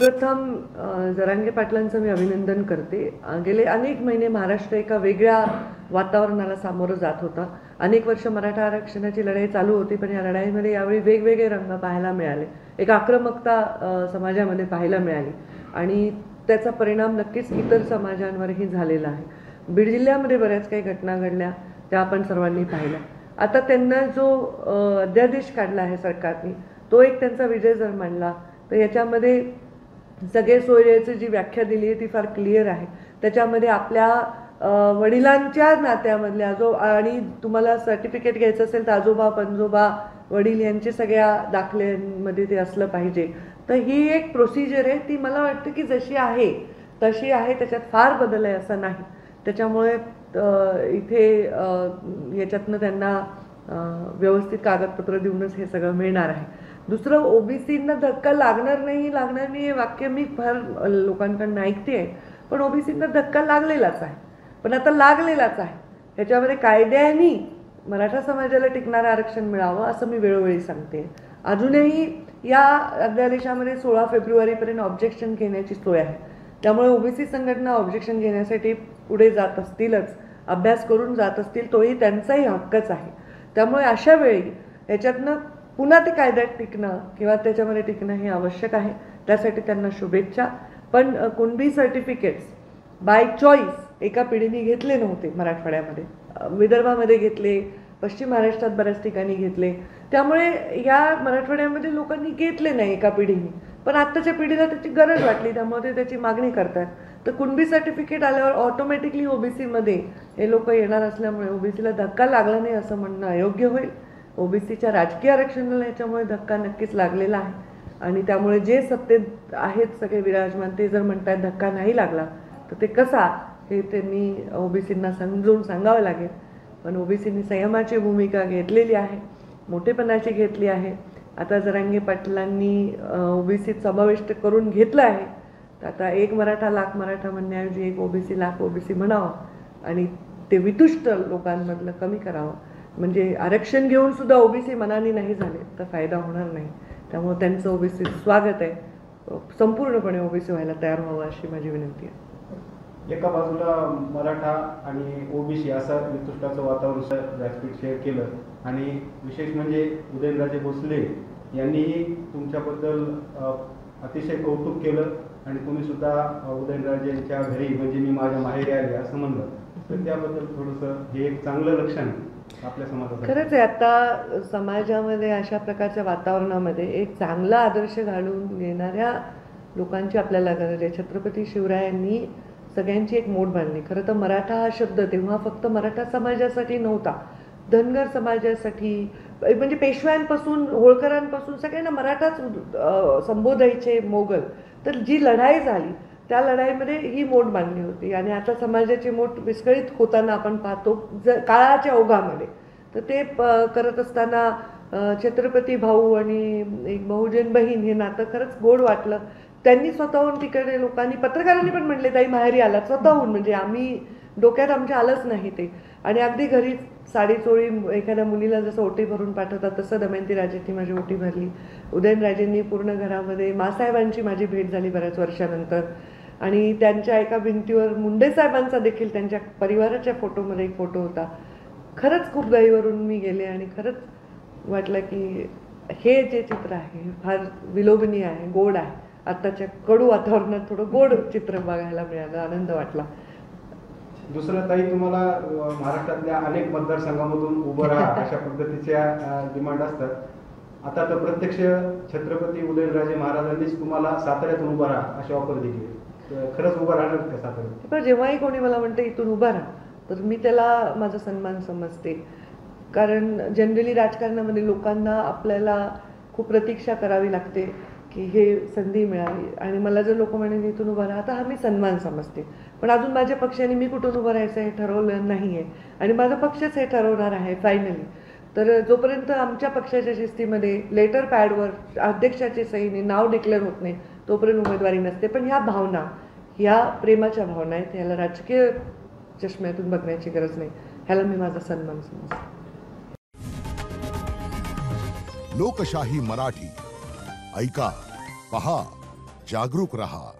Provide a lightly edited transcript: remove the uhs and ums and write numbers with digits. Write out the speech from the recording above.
सर्वप्रथम जरांगे पाटलांचं मी अभिनंदन करते. गेले अनेक महिने महाराष्ट्र एका वेगळ्या वातावरणाला सामोरं जात होता. अनेक वर्ष मराठा आरक्षणाची लढाई चालू होती, पण या लढाईमध्ये यावेळी वेगवेगळे रंग पाहायला मिळाले. एक आक्रमकता समाजामध्ये पाहायला मिळाली आणि त्याचा परिणाम नक्कीच इतर समाजांवरही झालेला आहे. बीड जिल्ह्यामध्ये बऱ्याच काही घटना घडल्या, त्या आपण सर्वांनी पाहिल्या. आता त्यांना जो अध्यादेश काढला आहे सरकारने, तो एक त्यांचा विजय जर मानला तर याच्यामध्ये सगळे सोयीची जी व्याख्या दिली आहे ती फार क्लिअर आहे. त्याच्यामध्ये आपल्या वडिलांच्या नात्यामधल्या आणि तुम्हाला सर्टिफिकेट घ्यायचं असेल तर आजोबा पणजोबा वडील यांचे सगळ्या दाखल्यांमध्ये ते असलं पाहिजे. तर ही एक प्रोसिजर आहे, ती मला वाटतं की जशी आहे तशी आहे, त्याच्यात फार बदल आहे असं नाही. त्याच्यामुळे इथे याच्यातनं त्यांना व्यवस्थित कागदपत्र देऊनच हे सगळं मिळणार आहे. दुसरं, ओबीसींना धक्का लागणार नाही हे वाक्य मी फार लोकांकडून ऐकते आहे, पण ओबीसींना धक्का लागलेलाच आहे. पण आता लागलेलाच आहे, ह्याच्यामध्ये कायद्याने मराठा समाजाला टिकणारं आरक्षण मिळावं असं मी वेळोवेळी सांगते. अजूनही या अध्यादेशामध्ये 16 फेब्रुवारीपर्यंत ऑब्जेक्शन घेण्याची सोय आहे. त्यामुळे ओबीसी संघटना ऑब्जेक्शन घेण्यासाठी पुढे जात असतीलच, अभ्यास करून जात असतील, तोही त्यांचाही हक्कच आहे. त्यामुळे अशा वेळी याच्यातनं पुन्हा ते कायद्यात टिकणं किंवा त्याच्यामध्ये टिकणं हे आवश्यक आहे. त्यासाठी त्यांना शुभेच्छा. पण कुणबी सर्टिफिकेट्स बाय चॉईस एका पिढीने घेतले नव्हते. मराठवाड्यामध्ये, विदर्भामध्ये घेतले, पश्चिम महाराष्ट्रात बऱ्याच ठिकाणी घेतले. त्यामुळे या मराठवाड्यामध्ये लोकांनी घेतले नाही एका पिढीने, पण आत्ताच्या पिढीला त्याची गरज वाटली, त्यामुळे ते त्याची मागणी करतात. तर कुणबी सर्टिफिकेट आल्यावर ऑटोमॅटिकली ओबीसीमध्ये हे लोक येणार असल्यामुळे ओबीसीला धक्का लागला नाही असं म्हणणं अयोग्य होईल. ओबीसीच्या राजकीय आरक्षणाला याच्यामुळे धक्का नक्कीच लागलेला आहे आणि त्यामुळे जे सत्तेत आहेत सगळे विराजमान ते जर म्हणतात धक्का नाही लागला तर ते कसा हे त्यांनी ओबीसींना समजून सांगावं लागेल. पण ओबीसींनी संयमाची भूमिका घेतलेली आहे, मोठेपणाची घेतली आहे. आता जरांगे पाटलांनी ओबीसीत समाविष्ट करून घेतलं आहे, तर आता एक मराठा लाख मराठा म्हणण्याऐवजी एक ओबीसी लाख ओबीसी म्हणावं आणि ते वितुष्ट लोकांमधलं कमी करावं. म्हणजे आरक्षण घेऊन सुद्धा ओबीसी मनाने नाही झाले तर फायदा होणार नाही. त्यामुळे त्यांचं ओबीसी स्वागत आहे. संपूर्णपणे ओबीसी व्हायला तयार व्हावं अशी माझी विनंती आहे. एका बाजूला मराठा आणि ओबीसी असं वितुष्टाचं वातावरण व्यासपीठ शेअर केलं आणि विशेष म्हणजे उदयनराजे भोसले यांनीही तुमच्याबद्दल अतिशय कौतुक केलं आणि तुम्ही सुद्धा उदयनराजेंच्या घरी म्हणजे मी माझ्या माहेरी आले असं म्हणलं. तर त्याबद्दल थोडंसं हे एक चांगलं लक्षण आपल्या समाजात. खरंच आहे, आता समाजामध्ये अशा प्रकारच्या वातावरणामध्ये एक चांगला आदर्श घालून येणाऱ्या लोकांची आपल्याला गरज आहे. छत्रपती शिवरायांनी सगळ्यांची एक मोठ बांधली. खरं तर मराठा हा शब्द तेव्हा फक्त मराठा समाजासाठी नव्हता, धनगर समाजासाठी, म्हणजे पेशव्यांपासून होळकरांपासून सगळ्यांना मराठाच संबोधायचे मोगल. तर जी लढाई झाली त्या लढाईमध्ये ही मोठ बांधली होती आणि आता समाजाची मोठ विस्कळीत होताना आपण पाहतो काळाच्या ओघामध्ये. तर ते करत असताना छत्रपती भाऊ आणि एक बहुजन बहीण हे नातं खरंच गोड वाटलं. त्यांनी स्वतःहून तिकडे लोकांनी, पत्रकारांनी पण म्हटले ताई माहेरी आला स्वतःहून, म्हणजे आम्ही डोक्यात आमच्या आलंच नाही ते. आणि अगदी घरी साडी चोळी एखाद्या मुलीला जसं ओटी भरून पाठवतात तसं दमयंती राजेंनी माझी ओटी भरली. उदयनराजेंनी पूर्ण घरामध्ये मासाहेबांची माझी भेट झाली बऱ्याच वर्षानंतर आणि त्यांच्या एका भिंतीवर मुंडे साहेबांचा देखील त्यांच्या परिवाराच्या फोटोमध्ये एक फोटो होता. खरंच खूप गाईवरून मी गेले आणि खरंच वाटलं की हे जे चित्र आहे फार विलोभनीय आहे, गोड आहे. आत्ताच्या कडू वातावरणात थोडं गोड चित्र बघायला मिळालं, आनंद वाटला. दुसरं ताई, तुम्हाला महाराष्ट्रातल्या अनेक मतदारसंघामधून उभं राहा अशा पद्धतीच्या डिमांड असतात. आता तर प्रत्यक्ष छत्रपती उदयनराजे महाराजांनीच तुम्हाला साताऱ्यातून उभं राहा अशी ऑफर दिली. खरंच उभं राहणार का साताऱ्यात? पण जेव्हाही कोणी मला म्हणते इथून उभा राहा तर मी त्याला माझा सन्मान समजते. कारण जनरली राजकारणामध्ये लोकांना आपल्याला खूप प्रतीक्षा करावी लागते की हे संधी मिळावी आणि मला जर लोक म्हणे इथून उभं राहा तर हा मी सन्मान समजते. पण अजून माझ्या पक्षाने मी कुठून उभं राहायचं हे ठरवलं नाही आहे आणि माझा पक्षच हे ठरवणार आहे फायनली. तर जोपर्यंत आमच्या पक्षाच्या शिस्तीमध्ये लेटर पॅडवर अध्यक्षाची सहीने नाव डिक्लेअर होत नाही तोपर्यंत उमेदवारी नसते. पण ह्या भावना, ह्या प्रेमाच्या भावना आहेत, ह्याला राजकीय चष्म्यातून बघण्याची गरज नाही. ह्याला मी माझा सन्मान समजते. लोकशाही मराठी ऐका, पहा, जागरूक रहा.